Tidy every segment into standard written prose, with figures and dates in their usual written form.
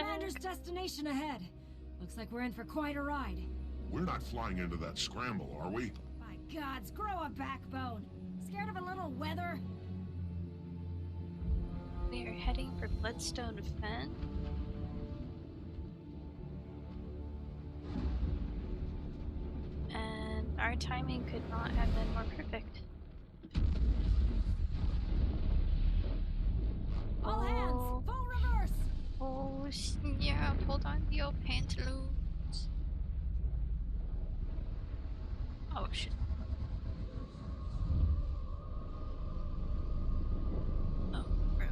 Commander's destination ahead. Looks like we're in for quite a ride. We're not flying into that scramble, are we? By gods, grow a backbone. Scared of a little weather? We are heading for Bloodstone Fen. And our timing could not have been more perfect. All hands, full reverse! Oh, yeah, hold on to your pantaloons. Oh, shit. Oh, bro.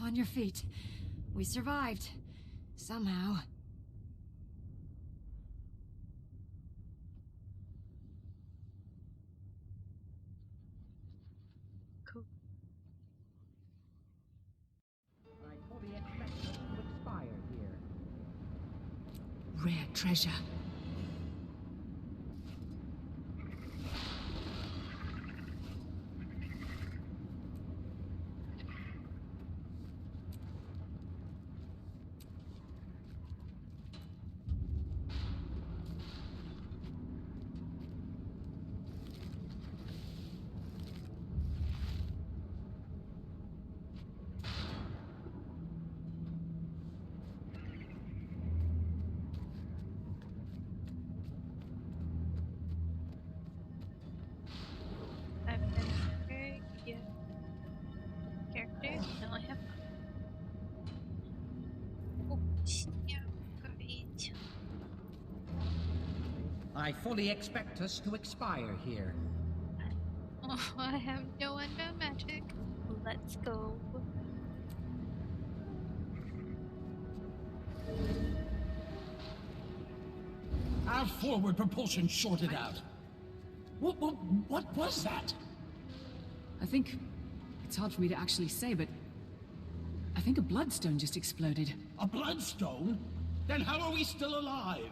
On your feet. We survived. Somehow. Cool. I fully expect us to expire here. Rare treasure. I've been very yeah. Character? No, I have not. Oh, yeah, great. I fully expect us to expire here. Oh, I have no unknown magic. Let's go. Our forward propulsion shorted out. What was that? I think... it's hard for me to actually say, but... I think a bloodstone just exploded. A bloodstone? Then how are we still alive?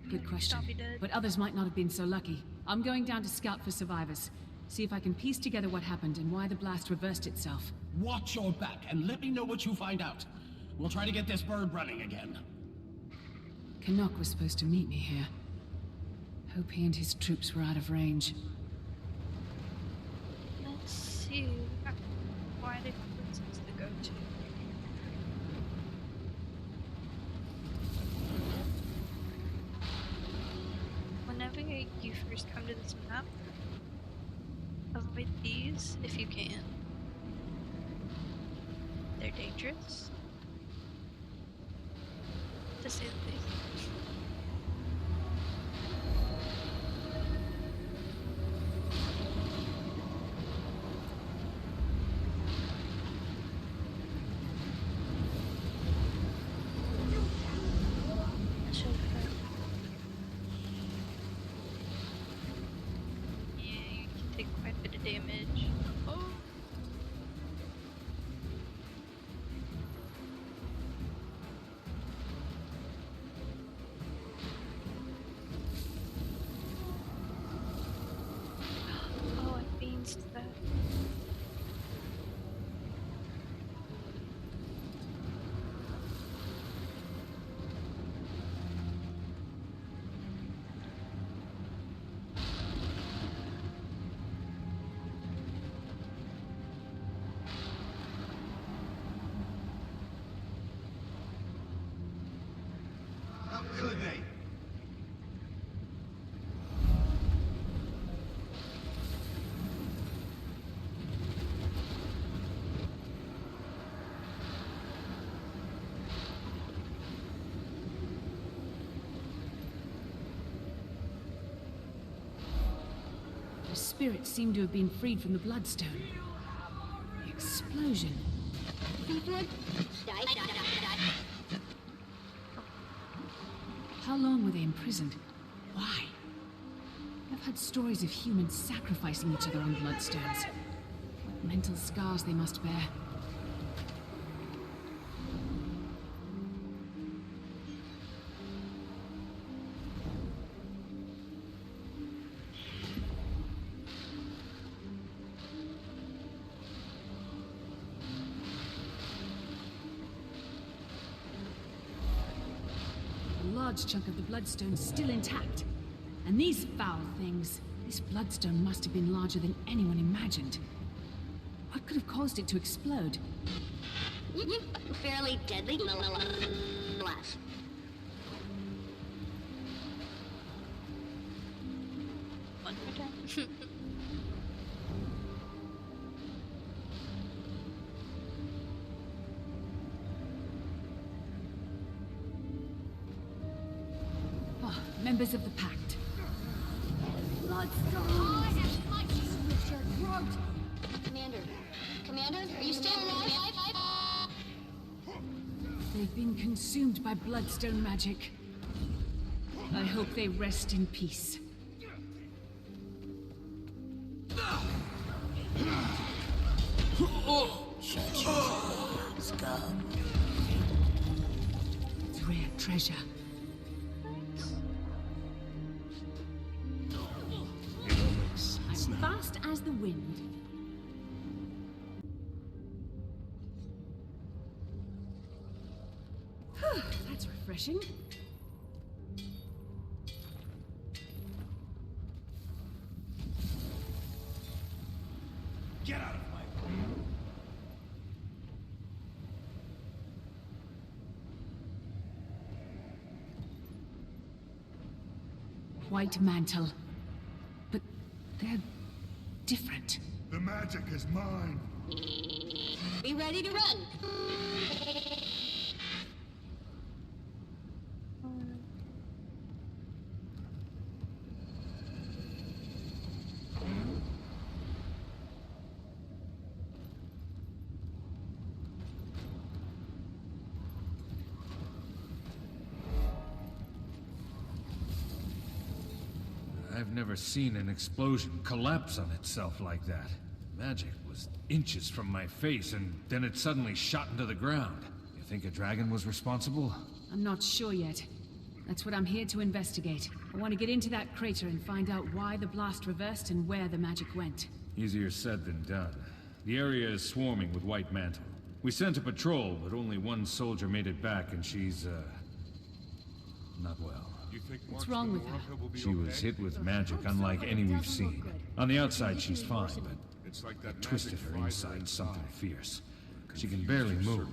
Good question. Don't be dead. But others might not have been so lucky. I'm going down to scout for survivors. See if I can piece together what happened and why the blast reversed itself. Watch your back and let me know what you find out. We'll try to get this bird running again. Canuck was supposed to meet me here. Hope he and his troops were out of range. Let's see. Why did places to go to? Whenever you first come to this map, avoid these if you can. They're dangerous, to say the least. Yeah, you can take quite a bit of damage. Oh. Oh, I beansed that. How could they? The spirits seem to have been freed from the Bloodstone. The explosion. How long were they imprisoned? Why? I've heard stories of humans sacrificing each other on Bloodstones. What mental scars they must bear. large chunk of the Bloodstone still intact. And these foul things, this Bloodstone must have been larger than anyone imagined. What could have caused it to explode? Fairly deadly blast. One more time. Oh, members of the Pact. Bloodstone! I have my your throat! Commander, are you still alive? They've been consumed by Bloodstone magic. I hope they rest in peace. It's rare treasure. I'm fast as the wind. That's refreshing. Get out of my way. White mantle. But they're different. The magic is mine. Be ready to run. I've never seen an explosion collapse on itself like that. Magic was inches from my face, and then it suddenly shot into the ground. You think a dragon was responsible? I'm not sure yet. That's what I'm here to investigate. I want to get into that crater and find out why the blast reversed and where the magic went. Easier said than done. The area is swarming with White Mantle. We sent a patrol, but only one soldier made it back, and she's, not well. What's wrong with her? She was hit with magic unlike any we've seen. On the outside, she's fine, but It's like that it twisted magic her flies inside in something the fierce. She can barely move.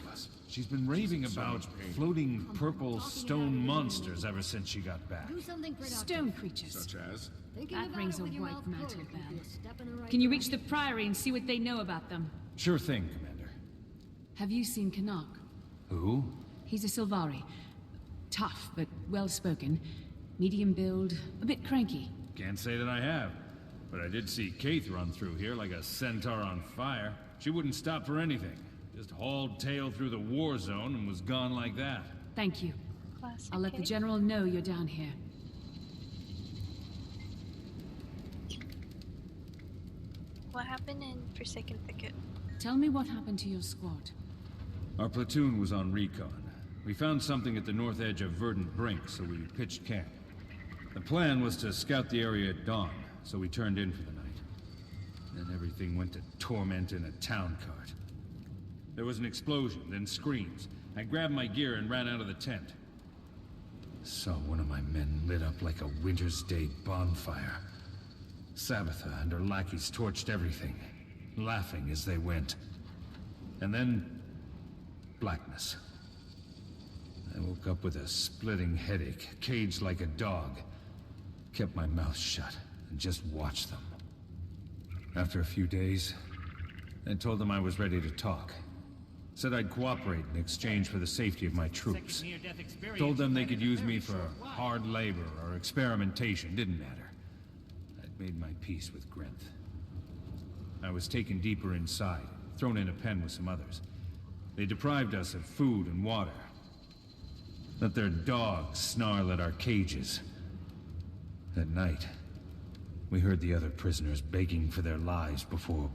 She's been raving about floating purple stone monsters ever since she got back. Do something productive. Stone creatures. Such as? Thinking That about rings it a with your white mouth mantle full bell. could be a step in the right Can you reach the Priory and see what they know about them? Sure thing, Commander. Have you seen Canuck? Who? He's a Sylvari. Tough, but well-spoken. Medium build, a bit cranky. Can't say that I have. But I did see Kaith run through here like a centaur on fire. She wouldn't stop for anything. Just hauled tail through the war zone and was gone like that. Thank you. Classic I'll let the case. General know you're down here. What happened in Forsaken Thicket? Tell me what happened to your squad. Our platoon was on recon. We found something at the north edge of Verdant Brink, so we pitched camp. The plan was to scout the area at dawn, so we turned in for the night. Then everything went to torment in a town cart. There was an explosion, then screams. I grabbed my gear and ran out of the tent. Saw one of my men lit up like a winter's day bonfire. Sabbatha and her lackeys torched everything, laughing as they went. And then, blackness. I woke up with a splitting headache, caged like a dog. Kept my mouth shut and just watched them. After a few days, I told them I was ready to talk. Said I'd cooperate in exchange for the safety of my troops. Told them they could use me for hard labor or experimentation, didn't matter. I'd made my peace with Grenth. I was taken deeper inside, thrown in a pen with some others. They deprived us of food and water. Let their dogs snarl at our cages. At night, we heard the other prisoners begging for their lives before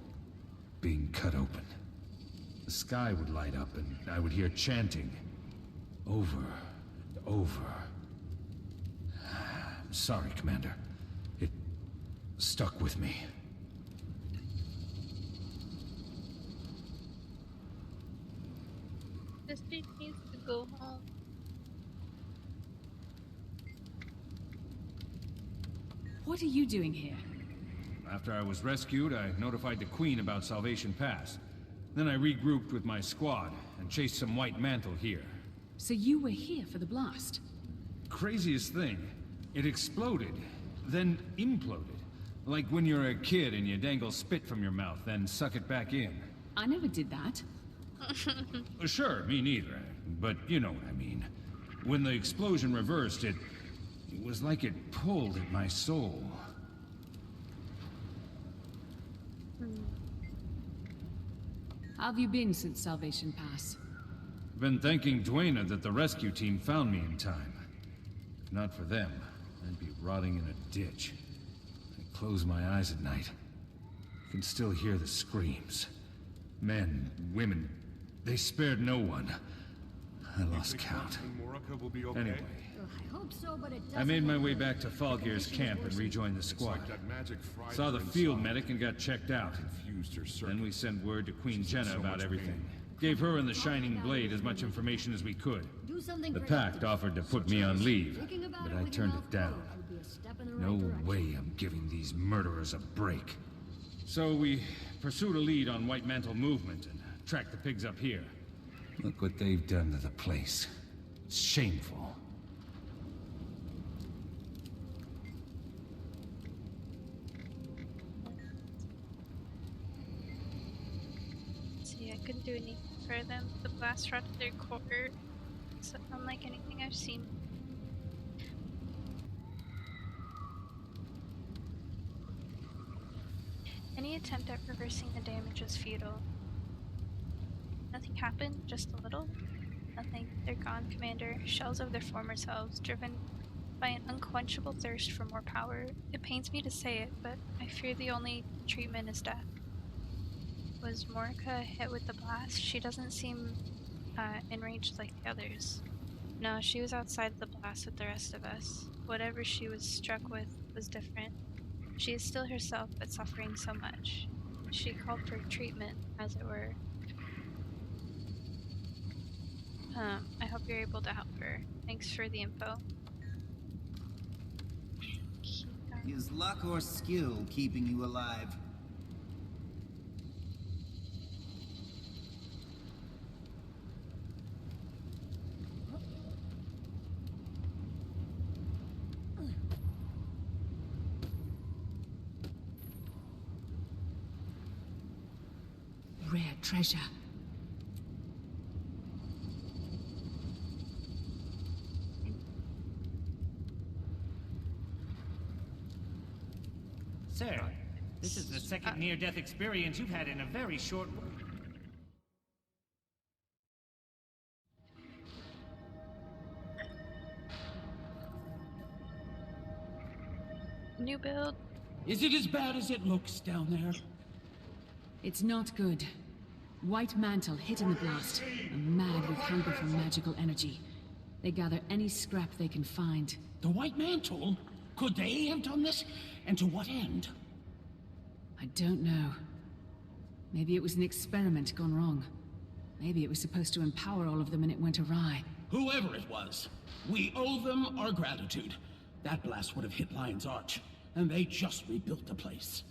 being cut open. The sky would light up and I would hear chanting over and over. I'm sorry, Commander. It stuck with me. This dude needs to go home. What are you doing here? After I was rescued, I notified the Queen about Salvation Pass. Then I regrouped with my squad and chased some white mantle here. So you were here for the blast? Craziest thing, it exploded, then imploded. Like when you're a kid and you dangle spit from your mouth, then suck it back in. I never did that. Sure, me neither, but you know what I mean. When the explosion reversed, it was like it pulled at my soul. How have you been since Salvation Pass? Been thanking Duena that the rescue team found me in time. If not for them, I'd be rotting in a ditch. I close my eyes at night. I can still hear the screams. Men, women, they spared no one. I lost count. Morica will be okay. Anyway, I hope so, but it doesn't. I made my way back to Falgear's camp and rejoined the It's squad. like that magic fried Saw the her field inside. medic and got checked out. Confused her circuit. Then we sent word to Queen She's in Jenna so about much everything. pain. Gave her and the Shining Blade as much information as we could. Do something The productive. Pact offered to put me on leave, Thinking about but it I with your turned mouth it down. closed would be a step in the No right direction. way I'm giving these murderers a break. So we pursued a lead on White Mantle movement and tracked the pigs up here. Look what they've done to the place. It's shameful. See, I couldn't do anything for them. The blast rotted their core. So unlike anything I've seen. Any attempt at reversing the damage was futile. Nothing happened, just a little. Nothing. They're gone, Commander. Shells of their former selves, driven by an unquenchable thirst for more power. It pains me to say it, but I fear the only treatment is death. Was Morica hit with the blast? She doesn't seem enraged like the others. No, she was outside the blast with the rest of us. Whatever she was struck with was different. She is still herself, but suffering so much. She called for treatment, as it were. I hope you're able to help her. Thanks for the info. Is luck or skill keeping you alive? Rare treasure. Sir, this is the second near-death experience you've had in a very short while. New build. Is it as bad as it looks down there? It's not good. White Mantle hit in the blast, and mad with hunger for magical energy. They gather any scrap they can find. The White Mantle? Could they have done this? And to what end? I don't know. Maybe it was an experiment gone wrong. Maybe it was supposed to empower all of them and it went awry. Whoever it was, we owe them our gratitude. That blast would have hit Lion's Arch, and they just rebuilt the place.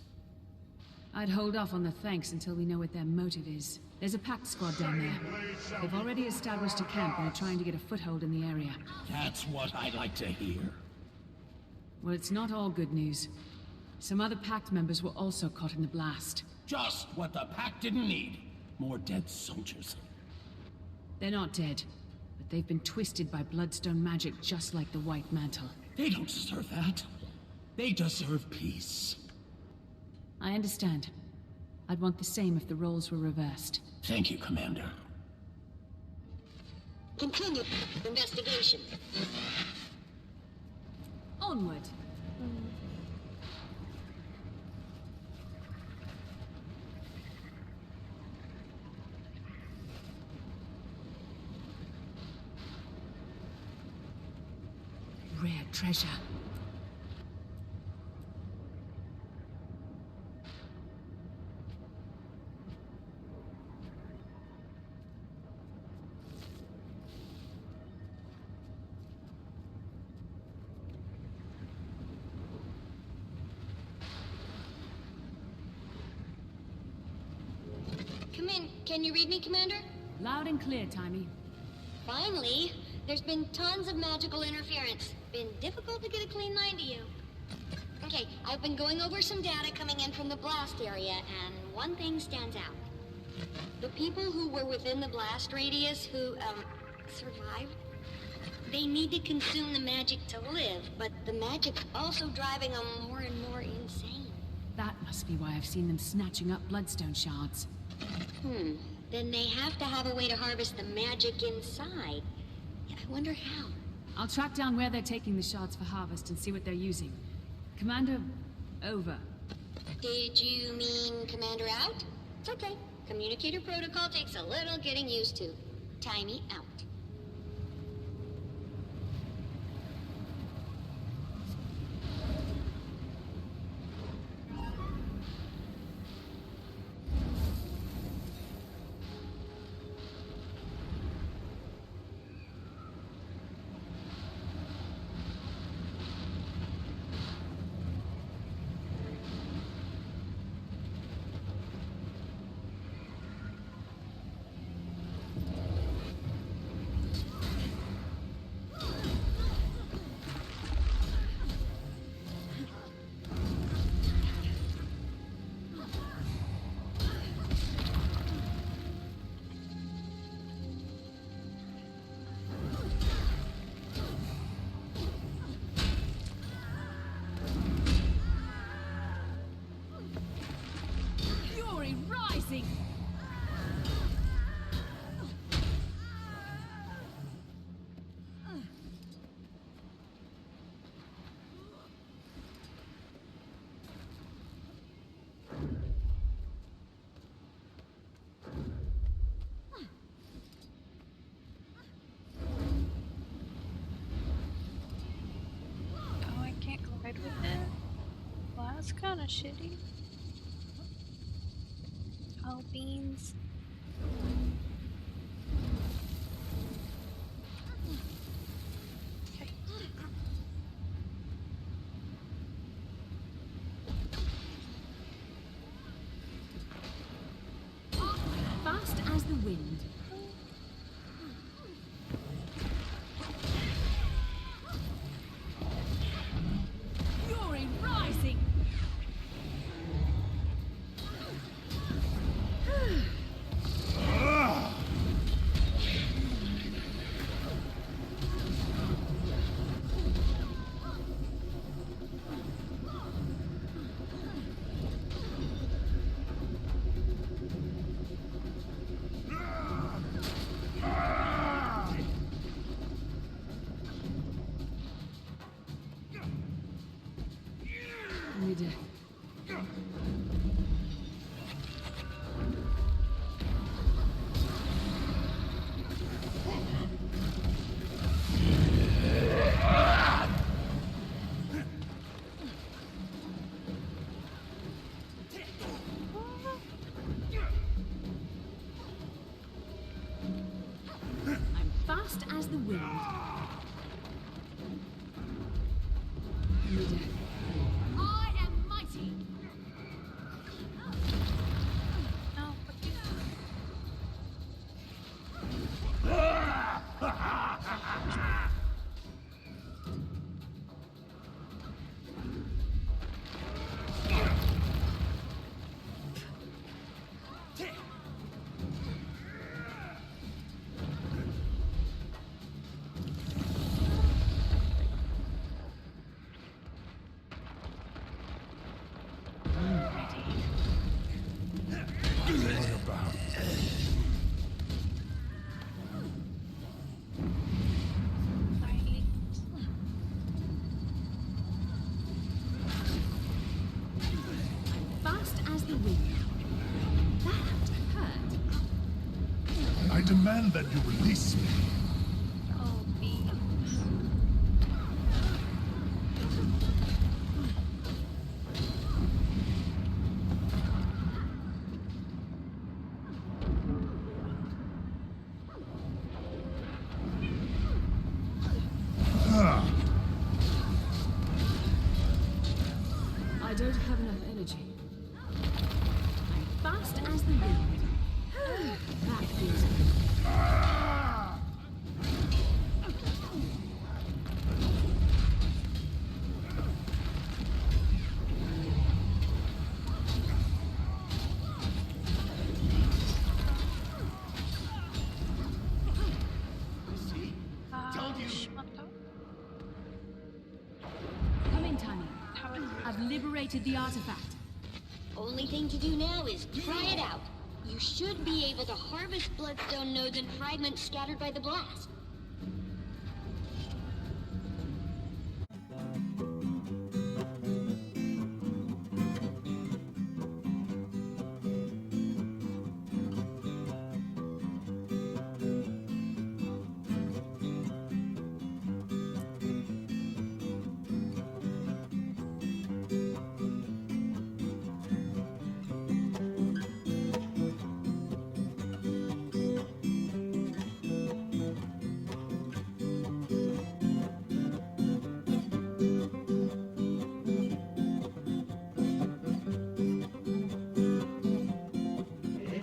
I'd hold off on the thanks until we know what their motive is. There's a Pact squad down there. They've already established a camp and are trying to get a foothold in the area. That's what I like to hear. Well, it's not all good news. Some other Pact members were also caught in the blast. Just what the Pact didn't need. More dead soldiers. They're not dead, but they've been twisted by Bloodstone magic just like the White Mantle. They don't deserve that. They deserve peace. I understand. I'd want the same if the roles were reversed. Thank you, Commander. Continue investigation. Onward! Rare treasure. Can you read me, Commander? Loud and clear, Timey. Finally! There's been tons of magical interference. Been difficult to get a clean line to you. Okay, I've been going over some data coming in from the blast area, and one thing stands out. The people who were within the blast radius who, survived, they need to consume the magic to live, but the magic's also driving them more and more insane. That must be why I've seen them snatching up Bloodstone shards. Then they have to have a way to harvest the magic inside. I wonder how. I'll track down where they're taking the shards for harvest and see what they're using. Commander, over. Did you mean Commander out? It's okay. Communicator protocol takes a little getting used to. Timey out. That's kind of shitty. Oh, beans. Okay. Fast as the wind. Fury rising. I'm fast as the wind. I am mighty. Oh, Fast as the wind. That hurt. I demand that you release me. oh, beans. I don't have enough energy. I'm fast as the wind. That feels Come in, Tanya. I've liberated the artifact. Only thing to do now is try it out. You should be able to harvest Bloodstone nodes and fragments scattered by the blast.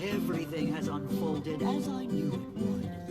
Everything has unfolded as I knew it would.